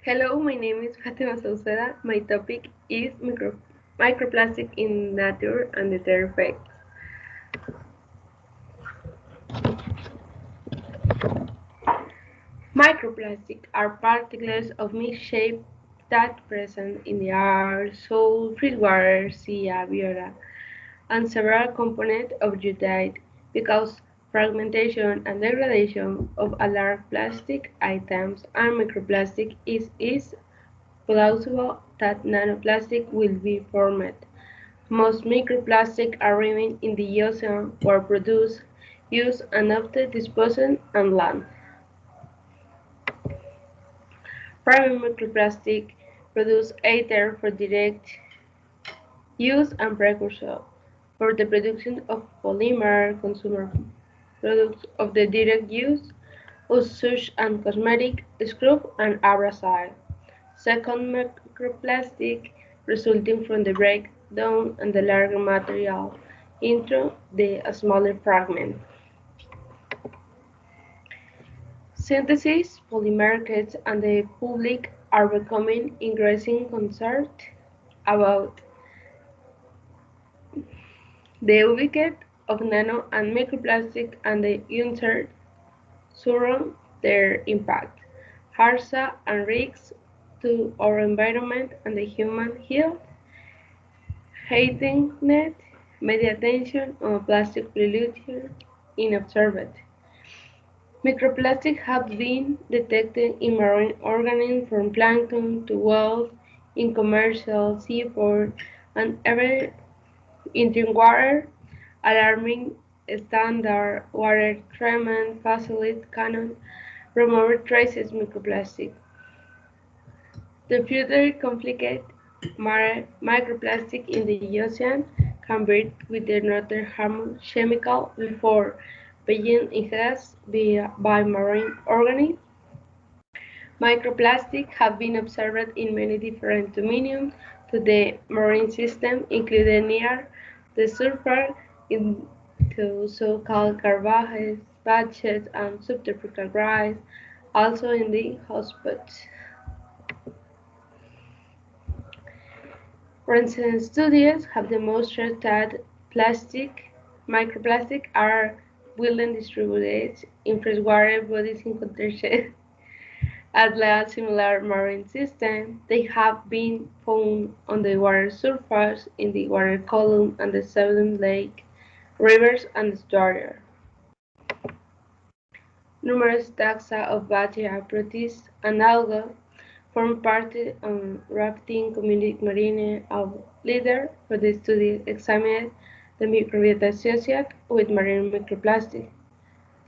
Hello, my name is Fatima Sauceda. My topic is microplastic in nature and their effects. Microplastics are particles of mixed shape that present in the air, soil, freshwater, sea, biota, and several components of your diet because fragmentation and degradation of a large plastic items and microplastic is plausible that nanoplastic will be formed. Most microplastics are remain in the ocean were produced, used, and often disposed on land. Primary microplastic produce either for direct use and precursor for the production of polymer consumer products of the direct use of such and cosmetic, scrub, and abrasive. Second, microplastic resulting from the breakdown and the larger material into the smaller fragment. Synthesis, polymer kits, and the public are becoming increasingly concerned about the ubiquity of nano and microplastic and the uncertain surround their impact, harmsa and risks to our environment and the human health, heightened media attention on plastic pollution in observed. Microplastics have been detected in marine organisms from plankton to whales, in commercial seafood, and even in drinking water. Alarming standard water treatment facilities cannot remove traces microplastic. The further complicated microplastic in the ocean can breed with another harmful chemical before being ingested by marine organisms. Microplastics have been observed in many different dominions to the marine system, including near the surface into so-called garbage patches and subtropical rice, also in the hotspots. Recent studies have demonstrated that microplastics are widely distributed in freshwater bodies in conditions as a similar marine system. They have been found on the water surface, in the water column, and the southern lake, rivers, and estuaries. Numerous taxa of bacteria, protists, and algae form part of rafting community marine of leader for the study examined the microbiota associated with marine microplastic.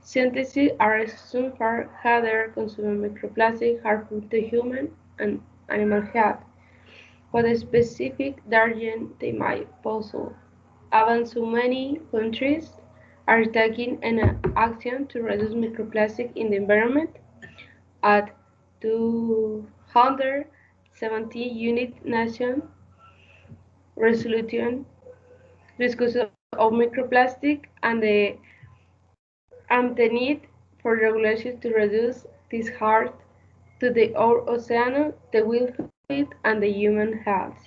Scientists are so far either consume microplastic harmful to human and animal health, what specific danger they might pose. Even so many countries are taking an action to reduce microplastic in the environment. At 270 United Nations resolution discusses of microplastic and the need for regulations to reduce this harm to the ocean, the wildlife, and the human health.